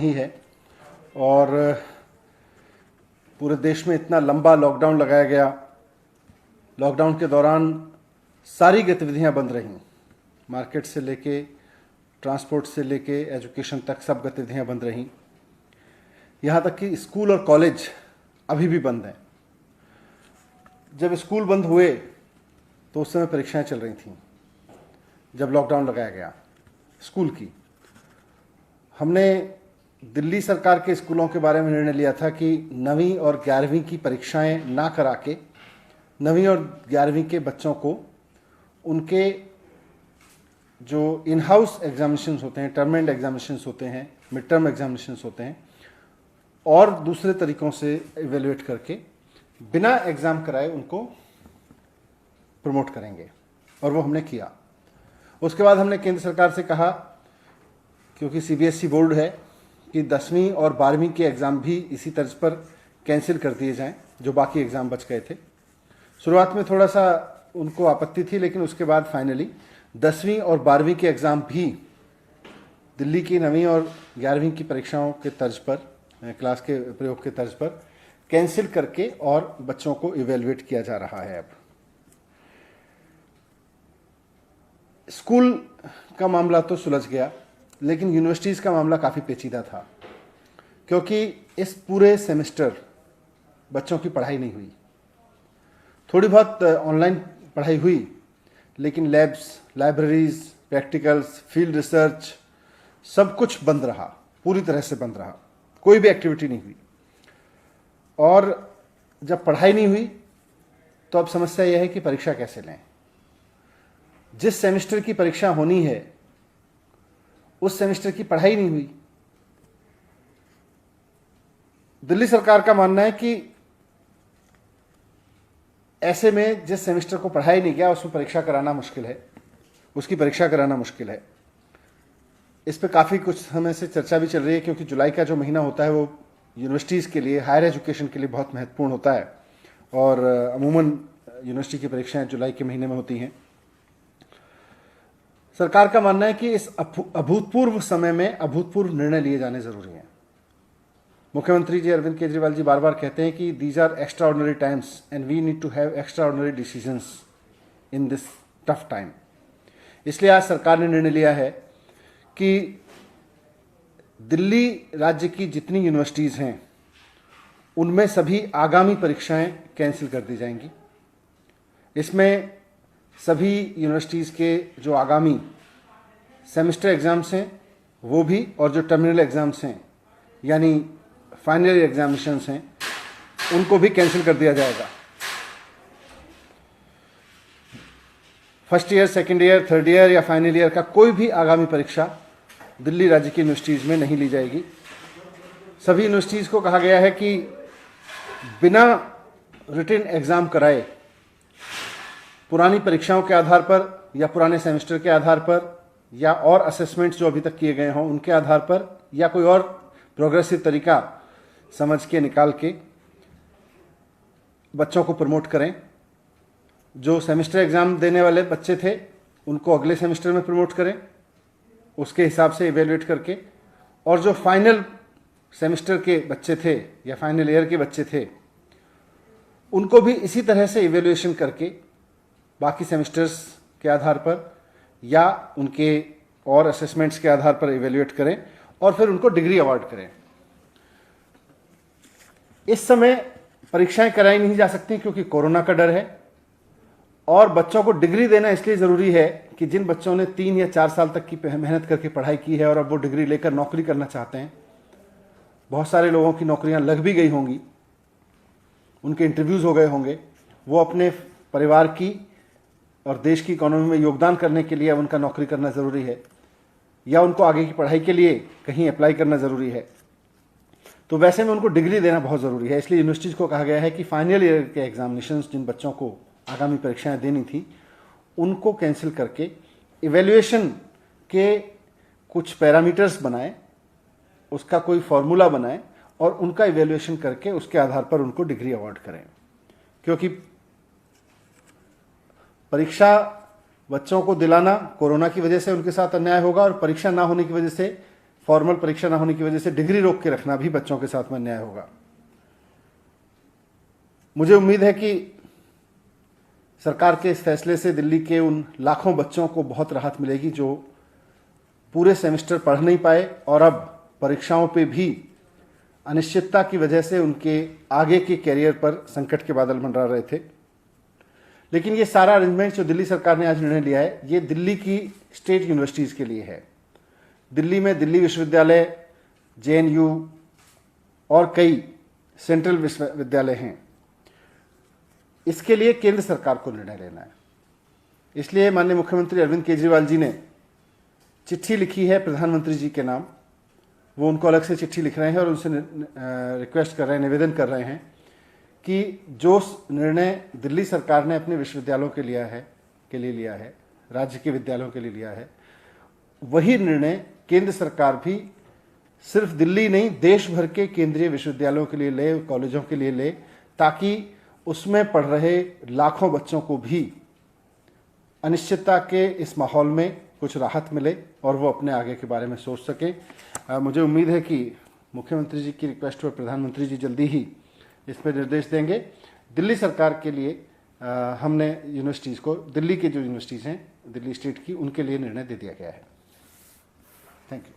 नहीं है और पूरे देश में इतना लंबा लॉकडाउन लगाया गया। लॉकडाउन के दौरान सारी गतिविधियां बंद रहीं, मार्केट से लेके ट्रांसपोर्ट से लेके एजुकेशन तक सब गतिविधियां बंद रहीं। यहाँ तक कि स्कूल और कॉलेज अभी भी बंद हैं। जब स्कूल बंद हुए तो उस समय परीक्षाएं चल रही थीं। जब लॉकडाउन लगाया गया स्कूल की, हमने दिल्ली सरकार के स्कूलों के बारे में निर्णय लिया था कि 9वीं और 11वीं की परीक्षाएं ना करा के 9वीं और 11वीं के बच्चों को उनके जो इन हाउस एग्जामिनेशंस होते हैं, टर्म एंड एग्जामिनेशंस होते हैं, मिड टर्म एग्जामिनेशंस होते हैं, और दूसरे तरीकों से इवेल्युएट करके बिना एग्ज़ाम कराए उनको प्रमोट करेंगे। और वो हमने किया। उसके बाद हमने केंद्र सरकार से कहा, क्योंकि सीबीएसई बोर्ड है, कि 10वीं और 12वीं के एग्ज़ाम भी इसी तर्ज पर कैंसिल कर दिए जाएं, जो बाकी एग्ज़ाम बच गए थे। शुरुआत में थोड़ा सा उनको आपत्ति थी, लेकिन उसके बाद फाइनली 10वीं और 12वीं के एग्ज़ाम भी दिल्ली की 9वीं और 11वीं की परीक्षाओं के तर्ज पर, क्लास के प्रयोग के तर्ज पर कैंसिल करके और बच्चों को इवेल्युएट किया जा रहा है। अब स्कूल का मामला तो सुलझ गया, लेकिन यूनिवर्सिटीज़ का मामला काफ़ी पेचीदा था, क्योंकि इस पूरे सेमेस्टर बच्चों की पढ़ाई नहीं हुई। थोड़ी बहुत ऑनलाइन पढ़ाई हुई, लेकिन labs, libraries, practicals, field research सब कुछ बंद रहा, पूरी तरह से बंद रहा। कोई भी एक्टिविटी नहीं हुई। और जब पढ़ाई नहीं हुई तो अब समस्या यह है कि परीक्षा कैसे लें। जिस सेमेस्टर की परीक्षा होनी है उस सेमेस्टर की पढ़ाई नहीं हुई। दिल्ली सरकार का मानना है कि ऐसे में जिस सेमेस्टर को पढ़ाई नहीं गया उसमें परीक्षा कराना मुश्किल है, उसकी परीक्षा कराना मुश्किल है। इस पे काफ़ी कुछ समय से चर्चा भी चल रही है, क्योंकि जुलाई का जो महीना होता है वो यूनिवर्सिटीज़ के लिए, हायर एजुकेशन के लिए बहुत महत्वपूर्ण होता है, और अमूमन यूनिवर्सिटी की परीक्षाएं जुलाई के महीने में होती हैं। सरकार का मानना है कि इस अभूतपूर्व समय में अभूतपूर्व निर्णय लिए जाने जरूरी हैं। मुख्यमंत्री जी अरविंद केजरीवाल जी बार बार कहते हैं कि these are extraordinary times and we need to have extraordinary decisions in this tough time. इसलिए आज सरकार ने निर्णय लिया है कि दिल्ली राज्य की जितनी यूनिवर्सिटीज़ हैं उनमें सभी आगामी परीक्षाएं कैंसिल कर दी जाएंगी। इसमें सभी यूनिवर्सिटीज़ के जो आगामी सेमेस्टर एग्ज़ाम्स हैं वो भी, और जो टर्मिनल एग्ज़ाम्स हैं यानी फाइनल ईयर एग्जामिनेशंस हैं, उनको भी कैंसिल कर दिया जाएगा। First year, second year, third year या फाइनल ईयर का कोई भी आगामी परीक्षा दिल्ली राज्य की यूनिवर्सिटीज़ में नहीं ली जाएगी। सभी यूनिवर्सिटीज़ को कहा गया है कि बिना रिटन एग्ज़ाम कराए, पुरानी परीक्षाओं के आधार पर या पुराने सेमेस्टर के आधार पर या और असेसमेंट्स जो अभी तक किए गए हों उनके आधार पर या कोई और प्रोग्रेसिव तरीका समझ के निकाल के बच्चों को प्रमोट करें। जो सेमेस्टर एग्ज़ाम देने वाले बच्चे थे उनको अगले सेमेस्टर में प्रमोट करें, उसके हिसाब से इवेल्युएट करके, और जो फाइनल सेमेस्टर के बच्चे थे या फाइनल ईयर के बच्चे थे उनको भी इसी तरह से इवेल्युएशन करके बाकी सेमेस्टर्स के आधार पर या उनके और असेसमेंट्स के आधार पर इवेल्युएट करें और फिर उनको डिग्री अवार्ड करें। इस समय परीक्षाएं कराई नहीं जा सकती क्योंकि कोरोना का डर है, और बच्चों को डिग्री देना इसलिए ज़रूरी है कि जिन बच्चों ने 3 या 4 साल तक की मेहनत करके पढ़ाई की है और अब वो डिग्री लेकर नौकरी करना चाहते हैं, बहुत सारे लोगों की नौकरियां लग भी गई होंगी, उनके इंटरव्यूज़ हो गए होंगे, वो अपने परिवार की और देश की इकोनॉमी में योगदान करने के लिए उनका नौकरी करना ज़रूरी है, या उनको आगे की पढ़ाई के लिए कहीं अप्लाई करना ज़रूरी है। तो वैसे में उनको डिग्री देना बहुत ज़रूरी है। इसलिए यूनिवर्सिटीज़ को कहा गया है कि फाइनल ईयर के एग्जामिनेशंस जिन बच्चों को आगामी परीक्षाएं देनी थी उनको कैंसिल करके इवैल्यूएशन के कुछ पैरामीटर्स बनाएं, उसका कोई फॉर्मूला बनाएं और उनका इवैल्यूएशन करके उसके आधार पर उनको डिग्री अवार्ड करें। क्योंकि परीक्षा बच्चों को दिलाना कोरोना की वजह से उनके साथ अन्याय होगा और परीक्षा ना होने की वजह से फॉर्मल परीक्षा ना होने की वजह से डिग्री रोक के रखना भी बच्चों के साथ में अन्याय होगा। मुझे उम्मीद है कि सरकार के इस फैसले से दिल्ली के उन लाखों बच्चों को बहुत राहत मिलेगी जो पूरे सेमेस्टर पढ़ नहीं पाए और अब परीक्षाओं पे भी अनिश्चितता की वजह से उनके आगे के कैरियर पर संकट के बादल मंडरा रहे थे। लेकिन ये सारा अरेंजमेंट जो दिल्ली सरकार ने आज निर्णय लिया है, ये दिल्ली की स्टेट यूनिवर्सिटीज़ के लिए है। दिल्ली में दिल्ली विश्वविद्यालय, JNU और कई सेंट्रल विश्वविद्यालय हैं। इसके लिए केंद्र सरकार को निर्णय लेना है। इसलिए माननीय मुख्यमंत्री अरविंद केजरीवाल जी ने चिट्ठी लिखी है प्रधानमंत्री जी के नाम। वो उनको अलग से चिट्ठी लिख रहे हैं और उनसे रिक्वेस्ट कर रहे हैं, निवेदन कर रहे हैं कि जो निर्णय दिल्ली सरकार ने अपने विश्वविद्यालयों के लिए लिया है, राज्य के विद्यालयों के लिए लिया है, वही निर्णय केंद्र सरकार भी सिर्फ दिल्ली नहीं, देश भर के केंद्रीय विश्वविद्यालयों के लिए ले, कॉलेजों के लिए ले, ताकि उसमें पढ़ रहे लाखों बच्चों को भी अनिश्चितता के इस माहौल में कुछ राहत मिले और वो अपने आगे के बारे में सोच सकें। मुझे उम्मीद है कि मुख्यमंत्री जी की रिक्वेस्ट पर प्रधानमंत्री जी जल्दी ही इस पर निर्देश देंगे। दिल्ली सरकार के लिए हमने यूनिवर्सिटीज़ को, दिल्ली के जो यूनिवर्सिटीज़ हैं दिल्ली स्टेट की, उनके लिए निर्णय दे दिया गया है। Thank you.